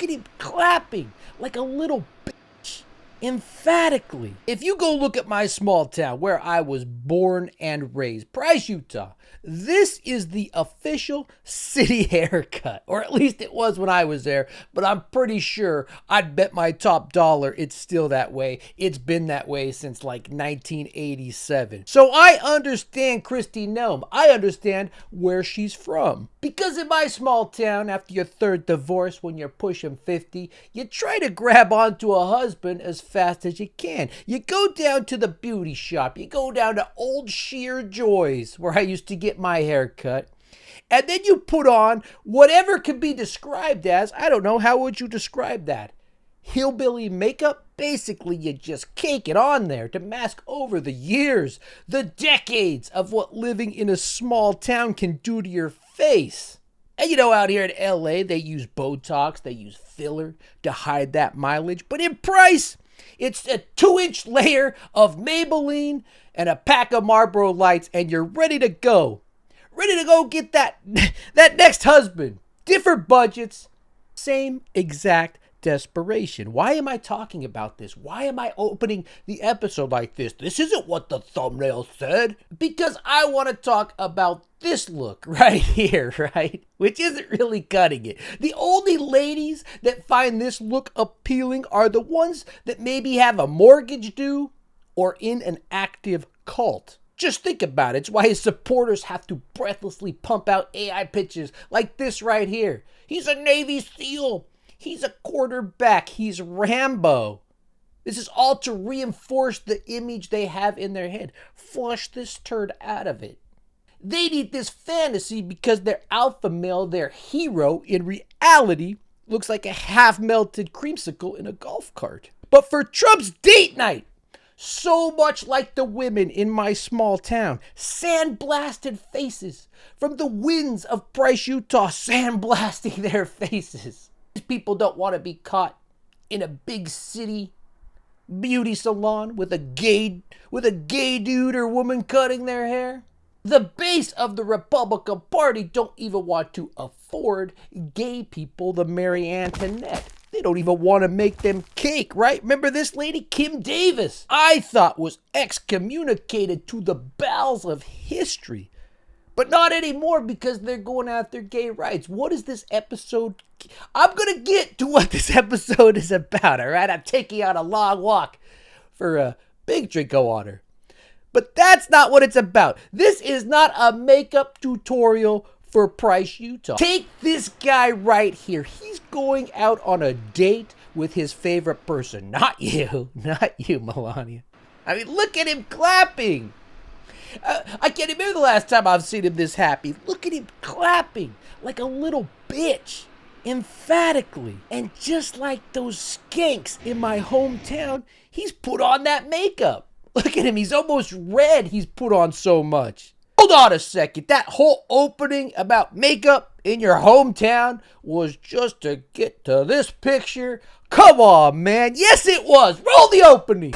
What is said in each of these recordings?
Look at him clapping like a little bitch, emphatically. If you go look at my small town where I was born and raised, Price, Utah, this is the official city haircut, or at least it was when I was there, but I'm pretty sure I'd bet my top dollar it's still that way. It's been that way since like 1987. So I understand Kristi Noem. I understand where she's from. Because in my small town, after your third divorce when you're pushing 50, you try to grab onto a husband as fast as you can. You go down to the beauty shop. You go down to Old Sheer Joy's, where I used to get my hair cut, and then you put on whatever can be described as, I don't know, how would you describe that? Hillbilly makeup? Basically, you just cake it on there to mask over the years, the decades of what living in a small town can do to your face. And you know, out here in LA, they use Botox, they use filler to hide that mileage, but in Price, it's a 2-inch layer of Maybelline and a pack of Marlboro Lights, and you're ready to go. Ready to go get that next husband. Different budgets, same exact desperation. Why am I talking about this? Why am I opening the episode like this? This isn't what the thumbnail said. Because I want to talk about this look right here, right? Which isn't really cutting it. The only ladies that find this look appealing are the ones that maybe have a mortgage due or in an active cult. Just think about it. It's why his supporters have to breathlessly pump out AI pitches like this right here. He's a Navy SEAL. He's a quarterback. He's Rambo. This is all to reinforce the image they have in their head. Flush this turd out of it. They need this fantasy because their alpha male, their hero, in reality, looks like a half-melted creamsicle in a golf cart. But for Trump's date night, so much like the women in my small town, sandblasted faces from the winds of Price, Utah, sandblasting their faces. These people don't want to be caught in a big city beauty salon with a gay dude or woman cutting their hair. The base of the Republican Party don't even want to afford gay people the Marie Antoinette. They don't even want to make them cake, right? Remember this lady, Kim Davis, I thought was excommunicated to the bowels of history. But not anymore because they're going after gay rights. What is this episode? I'm going to get to what this episode is about, all right? I'm taking you on a long walk for a big drink of water. But that's not what it's about. This is not a makeup tutorial for Price, Utah. Take this guy right here. He's going out on a date with his favorite person. Not you, Melania. I mean, look at him clapping. I can't remember the last time I've seen him this happy. Look at him clapping like a little bitch, emphatically. And just like those skanks in my hometown, he's put on that makeup. Look at him, he's almost red. He's put on so much. Hold on a second. That whole opening about makeup in your hometown was just to get to this picture? Come on, man. Yes, it was. Roll the opening.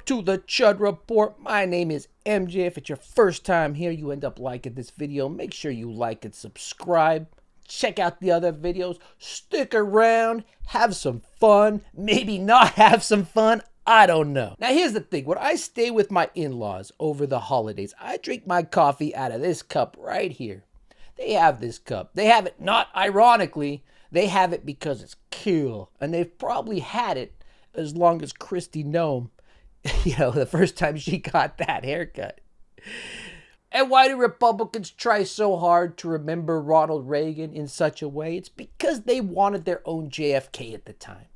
To the Chud Report. My name is MJ. If it's your first time here, you end up liking this video. Make sure you like and subscribe. Check out the other videos. Stick around. Have some fun. Maybe not have some fun. I don't know. Now, here's the thing. When I stay with my in-laws over the holidays, I drink my coffee out of this cup right here. They have this cup. They have it not ironically. They have it because it's cool. And they've probably had it as long as Kristi Noem, the first time she got that haircut. And why do Republicans try so hard to remember Ronald Reagan in such a way? It's because they wanted their own JFK at the time.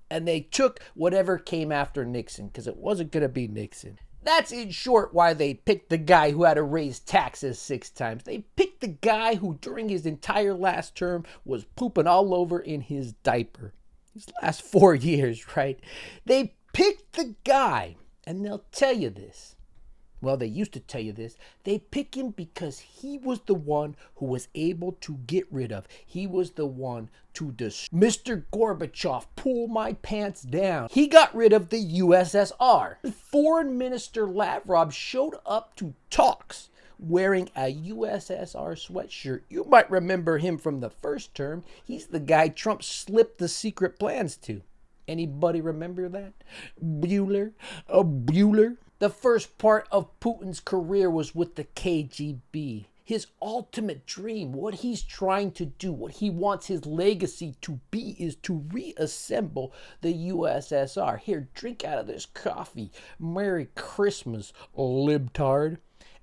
And they took whatever came after Nixon, because it wasn't going to be Nixon. That's in short why they picked the guy who had to raise taxes 6 times. They picked the guy who during his entire last term was pooping all over in his diaper. His last 4 years, right? They picked the guy, and they'll tell you this. Well, they used to tell you this. They pick him because he was the one who was able to get rid of. He was the one to Mr. Gorbachev, pull my pants down. He got rid of the USSR. Foreign Minister Lavrov showed up to talks wearing a USSR sweatshirt. You might remember him from the first term. He's the guy Trump slipped the secret plans to. Anybody remember that? Bueller? Bueller? The first part of Putin's career was with the KGB. His ultimate dream, what he's trying to do, what he wants his legacy to be, is to reassemble the USSR. Here, drink out of this coffee. Merry Christmas, libtard.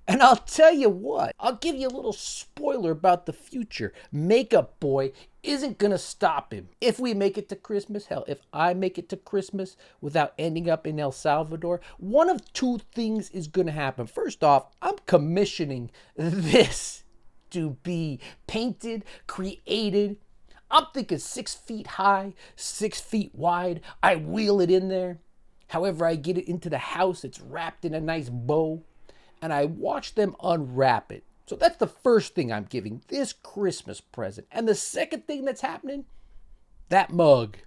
And I'll tell you what, I'll give you a little spoiler about the future. Makeup Boy isn't going to stop him. If we make it to Christmas, hell, if I make it to Christmas without ending up in El Salvador, one of two things is going to happen. First off, I'm commissioning this to be painted, created. I'm thinking 6 feet high, 6 feet wide. I wheel it in there. However, I get it into the house. It's wrapped in a nice bow. And I watch them unwrap it. So that's the first thing I'm giving this Christmas present. And the second thing that's happening, that mug.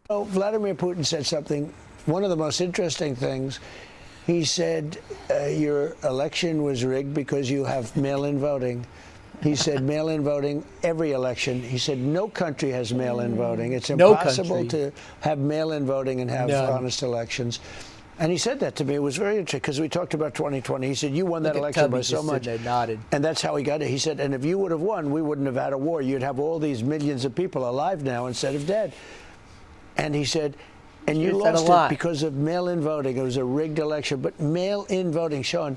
Oh, Vladimir Putin said something, one of the most interesting things. He said your election was rigged because you have mail-in voting. He said mail-in voting every election. He said no country has mail-in voting. It's impossible to have mail-in voting and have honest elections. And he said that to me. It was very interesting because we talked about 2020. He said, you won that election by so much. Nodded. And that's how he got it. He said, and if you would have won, we wouldn't have had a war. You'd have all these millions of people alive now instead of dead. And he said, and you lost it because of mail-in voting. It was a rigged election. But mail-in voting, Sean.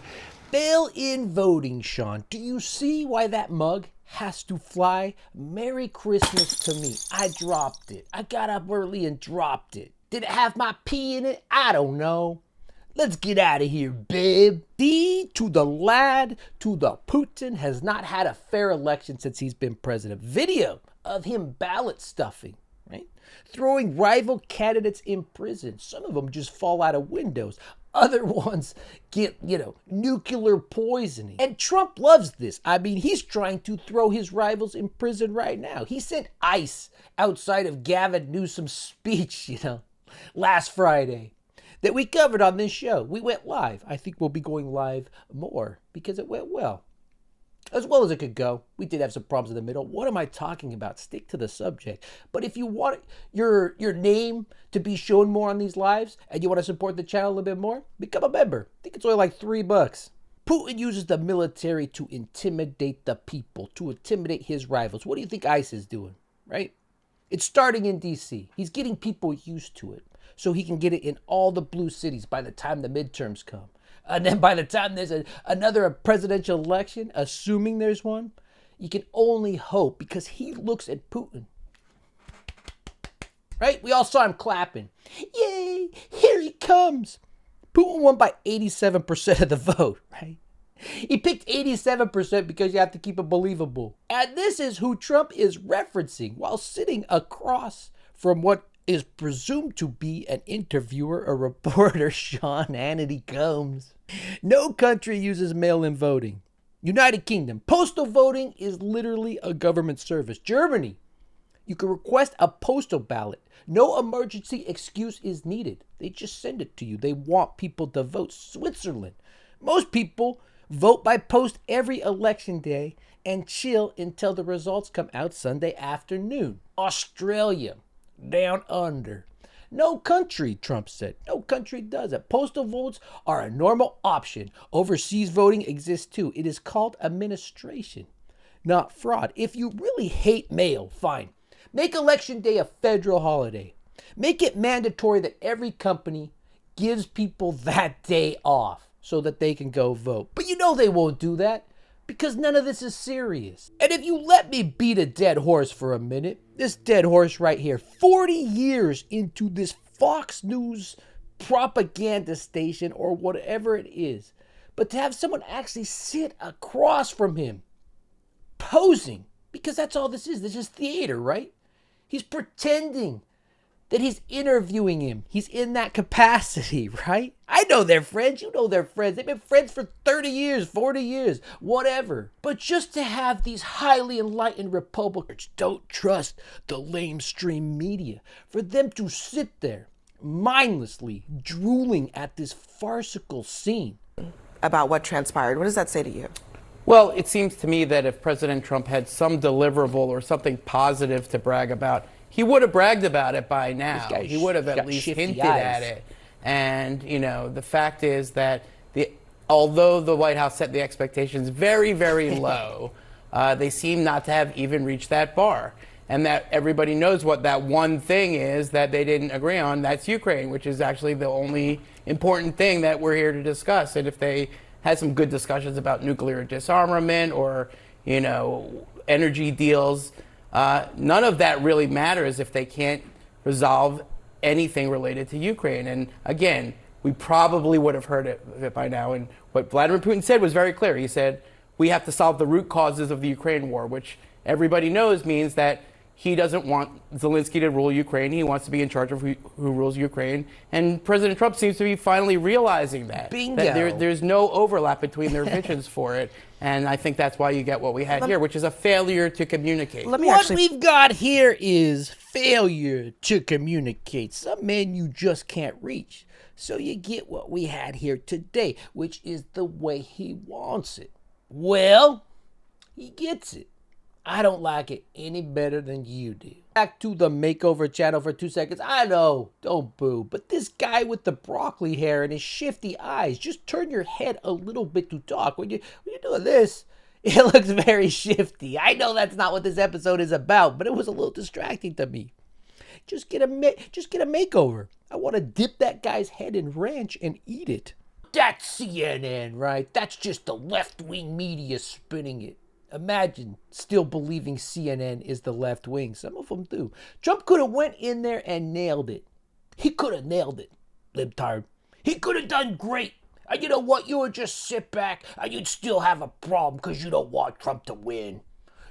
Mail-in voting, Sean. Do you see why that mug has to fly? Merry Christmas to me. I dropped it. I got up early and dropped it. Did it have my pee in it? I don't know. Let's get out of here, babe. D to the lad to the Putin has not had a fair election since he's been president. Video of him ballot stuffing, right? Throwing rival candidates in prison. Some of them just fall out of windows. Other ones get, nuclear poisoning. And Trump loves this. I mean, he's trying to throw his rivals in prison right now. He sent ICE outside of Gavin Newsom's speech, last Friday that we covered on this show. We went live. I think we'll be going live more because it went well. As well as it could go. We did have some problems in the middle. What am I talking about? Stick to the subject. But if you want your name to be shown more on these lives and you want to support the channel a little bit more, become a member. I think it's only like $3. Putin uses the military to intimidate the people, to intimidate his rivals. What do you think ICE is doing, right? It's starting in D.C. He's getting people used to it so he can get it in all the blue cities by the time the midterms come. And then by the time there's another presidential election, assuming there's one, you can only hope because he looks at Putin. Right? We all saw him clapping. Yay! Here he comes. Putin won by 87% of the vote, right? He picked 87% because you have to keep it believable. And this is who Trump is referencing while sitting across from what is presumed to be an interviewer, a reporter, Sean Hannity Combs. No country uses mail-in voting. United Kingdom. Postal voting is literally a government service. Germany. You can request a postal ballot. No emergency excuse is needed. They just send it to you. They want people to vote. Switzerland. Most people vote by post every election day and chill until the results come out Sunday afternoon. Australia. Down under. No country, Trump said. No country does it. Postal votes are a normal option. Overseas voting exists too. It is called administration, not fraud. If you really hate mail, fine. Make Election Day a federal holiday. Make it mandatory that every company gives people that day off so that they can go vote. But they won't do that because none of this is serious. And if you let me beat a dead horse for a minute, this dead horse right here, 40 years into this Fox News propaganda station or whatever it is, but to have someone actually sit across from him, posing, because that's all this is. This is theater, right? He's pretending that he's interviewing him. He's in that capacity, right? I know they're friends. You know they're friends. They've been friends for 30 years, 40 years, whatever. But just to have these highly enlightened Republicans don't trust the lamestream media, for them to sit there mindlessly drooling at this farcical scene. About what transpired, what does that say to you? Well, it seems to me that if President Trump had some deliverable or something positive to brag about, he would have bragged about it by now. He would have at least hinted at it. And, you know, the fact is that although the White House set the expectations very, very low, they seem not to have even reached that bar. And that everybody knows what that one thing is that they didn't agree on. That's Ukraine, which is actually the only important thing that we're here to discuss. And if they had some good discussions about nuclear disarmament or, you know, energy deals, none of that really matters if they can't resolve anything related to Ukraine. And again, we probably would have heard it by now. And what Vladimir Putin said was very clear. He said, we have to solve the root causes of the Ukraine war, which everybody knows means that he doesn't want Zelensky to rule Ukraine. He wants to be in charge of who rules Ukraine. And President Trump seems to be finally realizing that. Bingo. That there's no overlap between their visions for it. And I think that's why you get what we had here, which is a failure to communicate. What we've got here is failure to communicate. Some men you just can't reach. So you get what we had here today, which is the way he wants it. Well, he gets it. I don't like it any better than you do. Back to the makeover channel for 2 seconds. I know, don't boo, but this guy with the broccoli hair and his shifty eyes, just turn your head a little bit to talk. When you're doing this, it looks very shifty. I know that's not what this episode is about, but it was a little distracting to me. Just get a makeover. I want to dip that guy's head in ranch and eat it. That's CNN, right? That's just the left-wing media spinning it. Imagine still believing CNN is the left wing. Some of them do. Trump could have went in there and nailed it. He could have nailed it, libtard. He could have done great. And you know what? You would just sit back and you'd still have a problem because you don't want Trump to win.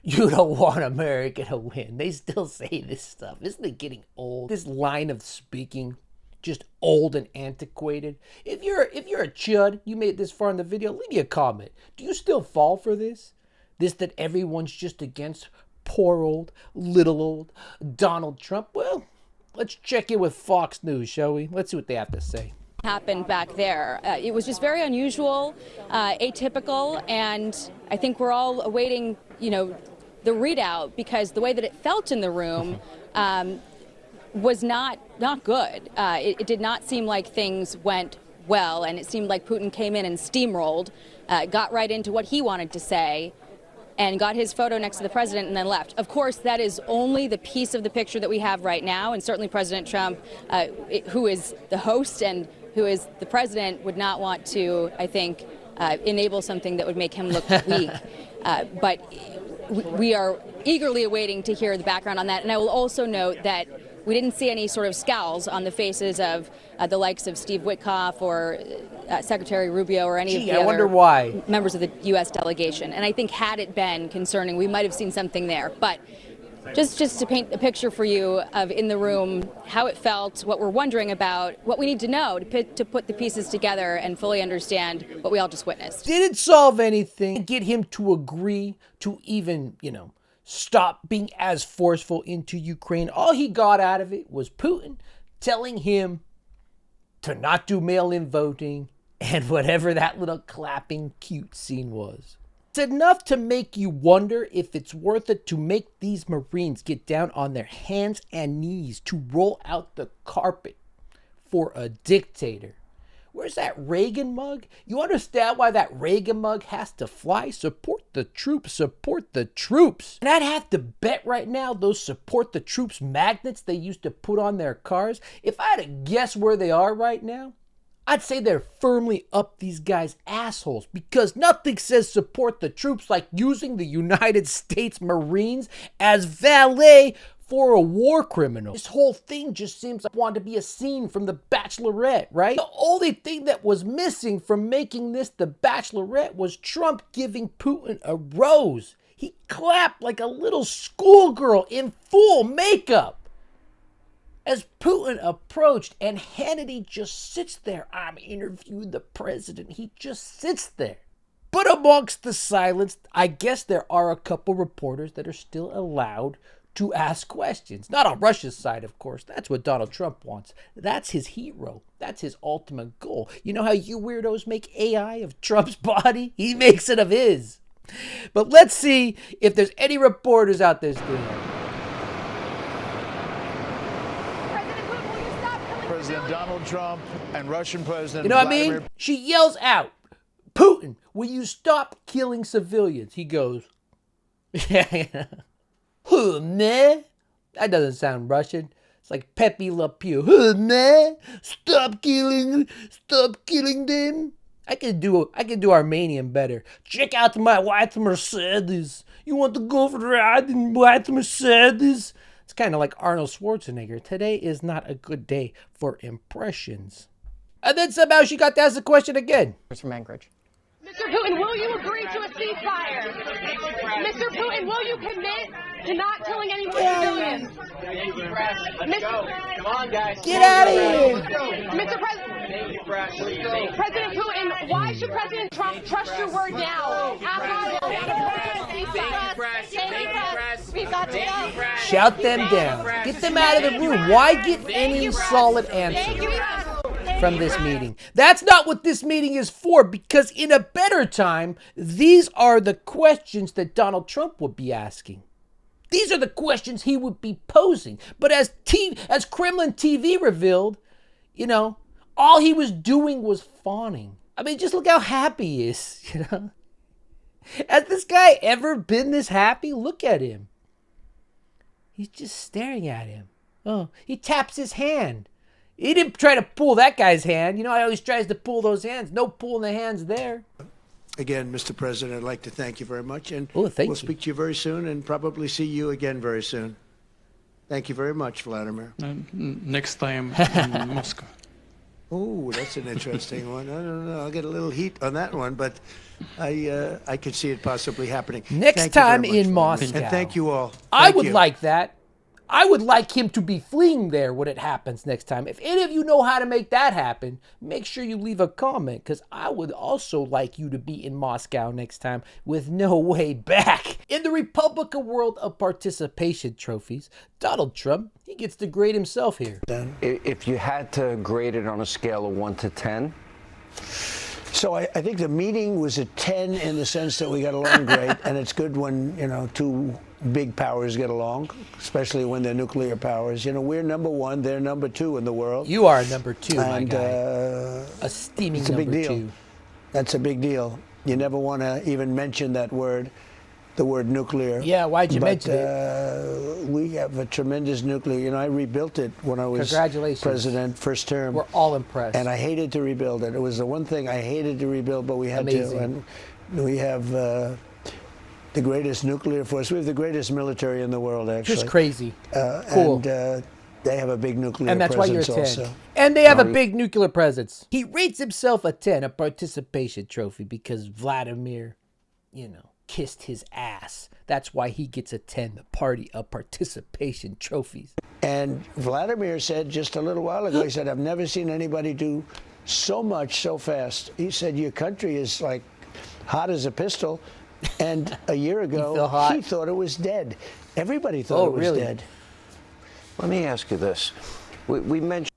You don't want America to win. They still say this stuff. Isn't it getting old? This line of speaking, just old and antiquated. If you're a chud, you made it this far in the video, leave me a comment. Do you still fall for this? This that everyone's just against poor old, little old Donald Trump? Well, let's check in with Fox News, shall we? Let's see what they have to say. Happened back there. It was just very unusual, atypical, and I think we're all awaiting, you know, the readout, because the way that it felt in the room was not good. It did not seem like things went well, and it seemed like Putin came in and steamrolled, got right into what he wanted to say, and got his photo next to the president and then left. Of course, that is only the piece of the picture that we have right now, and certainly President Trump, who is the host and who is the president, would not want to, I think, enable something that would make him look weak. But we are eagerly awaiting to hear the background on that. And I will also note that we didn't see any sort of scowls on the faces of the likes of Steve Witkoff or Secretary Rubio or any of the other members of the U.S. delegation. And I think had it been concerning, we might have seen something there. But just to paint a picture for you of in the room, how it felt, what we're wondering about, what we need to know to put the pieces together and fully understand what we all just witnessed. Didn't solve anything. Get him to agree to even, stop being as forceful into Ukraine. All he got out of it was Putin telling him to not do mail-in voting and whatever that little clapping cute scene was. It's enough to make you wonder if it's worth it to make these Marines get down on their hands and knees to roll out the carpet for a dictator. Where's that Reagan mug? You understand why that Reagan mug has to fly? Support the troops, support the troops. And I'd have to bet right now those support the troops magnets they used to put on their cars, if I had to guess where they are right now, I'd say they're firmly up these guys' assholes, because nothing says support the troops like using the United States Marines as valet for a war criminal. This whole thing just seems like wanted to be a scene from The Bachelorette, right? The only thing that was missing from making this The Bachelorette was Trump giving Putin a rose. He clapped like a little schoolgirl in full makeup. as Putin approached, and Hannity just sits there. I'm interviewing the president. He just sits there. But amongst the silence, I guess there are a couple reporters that are still allowed to ask questions. Not on Russia's side, of course. That's what Donald Trump wants. That's his hero. That's his ultimate goal. You know how you weirdos make AI of Trump's body? He makes it of his. But let's see if there's any reporters out there still. President Donald Trump and Russian President You know what Vladimir I mean? She yells out, Putin, will you stop killing civilians? He goes, yeah. Huh, man? That doesn't sound Russian. It's like Pepe Le Pew. Huh, man? Stop killing them. I can do Armenian better. Check out my white Mercedes. You want to go for a ride in white Mercedes? It's kind of like Arnold Schwarzenegger. Today is not a good day for impressions. And then somehow she got to ask the question again. From Anchorage. Mr. Putin, will you agree to a ceasefire? Mr. Putin, will you commit to not killing any more civilians? Come on, guys. Get out of here. Mr. President Putin, why should President Trump trust your word now? We've got to go. Shout them down. Get them out of the room. Why get any solid answer from this meeting? That's not what this meeting is for, because in a better time, these are the questions that Donald Trump would be asking. These are the questions he would be posing. But as Kremlin TV revealed, you know, all he was doing was fawning. I mean, just look how happy he is, you know. Has this guy ever been this happy? Look at him. He's just staring at him. Oh, he taps his hand. He didn't try to pull that guy's hand. You know, he always tries to pull those hands. No pulling the hands there. Again, Mr. President, I'd like to thank you very much. And thank we'll you. speak to you very soon and probably see you again very soon. Thank you very much, Vladimir. Next time in Moscow. Oh, that's an interesting one. I don't know. I'll get a little heat on that one, but I could see it possibly happening. Next Thank you very time much, in Vladimir. Moscow. And thank you all. I Thank would you. like that. I would like him to be fleeing there when it happens next time. If any of you know how to make that happen, make sure you leave a comment, because I would also like you to be in Moscow next time with no way back. In the Republican world of participation trophies, Donald Trump, he gets to grade himself here. If you had to grade it on a scale of 1 to 10? So I think the meeting was a 10 in the sense that we got along great, and it's good when, you know, two big powers get along, especially when they're nuclear powers. You know, we're number one, they're number two in the world. You are number two, my and, guy. A steaming it's a big number deal. two. That's a big deal. You never want to even mention that word, the word nuclear. Yeah, why'd you mention it? We have a tremendous nuclear. You know, I rebuilt it when I was Congratulations. president, first term. We're all impressed. And I hated to rebuild it. It was the one thing I hated to rebuild, but we had Amazing. to. And we have the greatest nuclear force. We have the greatest military in the world, actually. Just crazy. Cool. And they have a big nuclear And that's why you're a presence 10. also. And they have a big nuclear presence. He rates himself a 10, a participation trophy, because Vladimir, you know, kissed his ass. That's why he gets a 10, the party of participation trophies. And Vladimir said just a little while ago, he said, I've never seen anybody do so much so fast. He said, your country is like hot as a pistol. And a year ago, he thought it was dead. Everybody thought it was dead. Let me ask you this. We mentioned...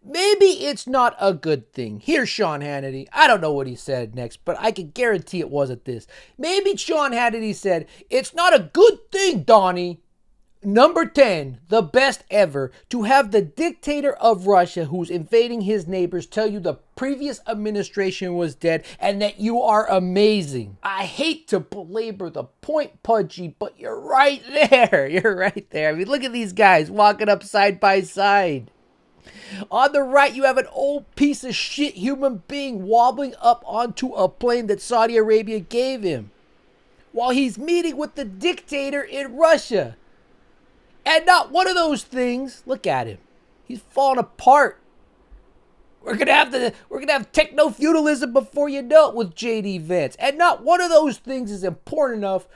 Maybe it's not a good thing. Here's Sean Hannity. I don't know what he said next, but I can guarantee it wasn't this. Maybe Sean Hannity said, it's not a good thing, Donnie. Number 10, the best ever, to have the dictator of Russia who's invading his neighbors tell you the previous administration was dead and that you are amazing. I hate to belabor the point, Pudgy, but you're right there. You're right there. I mean, look at these guys walking up side by side. On the right, you have an old piece of shit human being wobbling up onto a plane that Saudi Arabia gave him while he's meeting with the dictator in Russia. And not one of those things. Look at him. He's falling apart. We're gonna have techno-feudalism before you know it with J.D. Vance. And not one of those things is important enough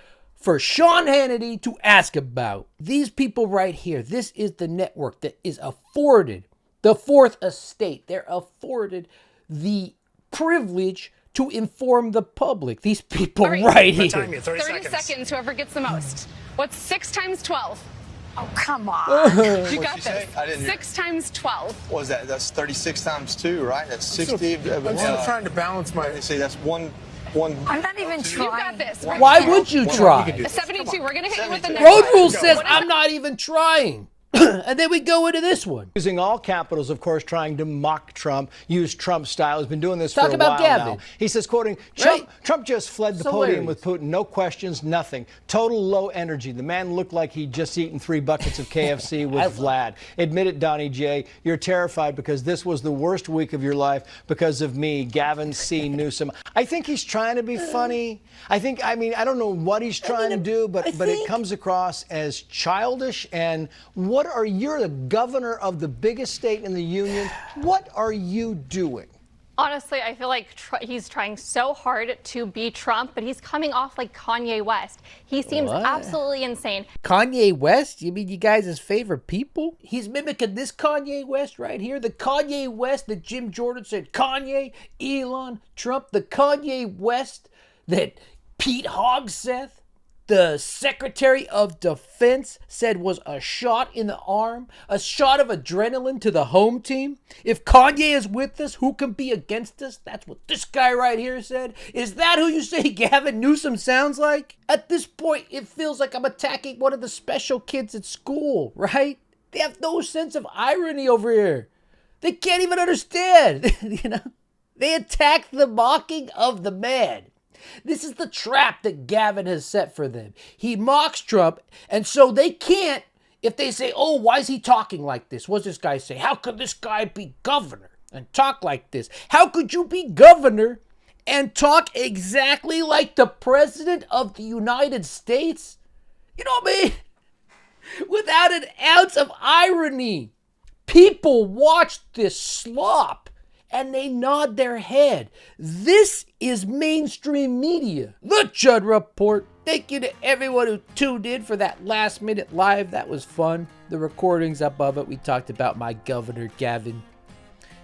for Sean Hannity to ask about. These people right here, this is the network that is afforded the fourth estate. They're afforded the privilege to inform the public. These people right here. 30 seconds, whoever gets the most. What's 6 times 12? Oh, come on. You got this. I didn't hear. 6 times 12. What was that? That's 36 times 2, right? That's 60. I'm still trying to balance my... See, that's one. I'm not even trying. You got this. Why would you try? 72. We're going to hit you with the next Road one. rule says I'm not even trying. And then we go into this one. Using all capitals, of course, trying to mock Trump, use Trump style. He's been doing this Talk for a about while Gavin. now. He says, quoting, Trump just fled the podium with Putin. No questions, nothing. Total low energy. The man looked like he'd just eaten 3 buckets of KFC with Vlad. Admit it, Donnie J. You're terrified because this was the worst week of your life because of me, Gavin C. Newsom. I think he's trying to be funny. I don't know what he's trying to do, but it comes across as childish. And you're the governor of the biggest state in the union. What are you doing? Honestly, I feel like he's trying so hard to be Trump, but he's coming off like Kanye West. He seems absolutely insane. Kanye West? You mean you guys' his favorite people? He's mimicking this Kanye West right here. The Kanye West that Jim Jordan said, Kanye, Elon, Trump. The Kanye West that Pete Hegseth, the Secretary of Defense, said was a shot in the arm, a shot of adrenaline to the home team. If Kanye is with us, who can be against us? That's what this guy right here said. Is that who you say Gavin Newsom sounds like? At this point, it feels like I'm attacking one of the special kids at school, right? They have no sense of irony over here. They can't even understand, you know? They attack the mocking of the man. This is the trap that Gavin has set for them. He mocks Trump, and so they can't, if they say, oh, why is he talking like this? What's this guy say? How could this guy be governor and talk like this? How could you be governor and talk exactly like the president of the United States? You know what I mean? Without an ounce of irony. People watch this slop and they nod their head. This is mainstream media. The Chud Report. Thank you to everyone who tuned in for that last minute live. That was fun. The recording's above it. We talked about my Governor Gavin.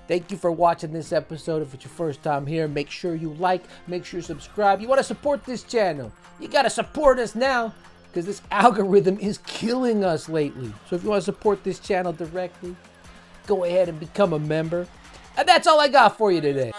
Thank you for watching this episode. If it's your first time here, make sure you like, make sure you subscribe. You want to support this channel, you got to support us now because this algorithm is killing us lately. So if you want to support this channel directly, go ahead and become a member. And that's all I got for you today.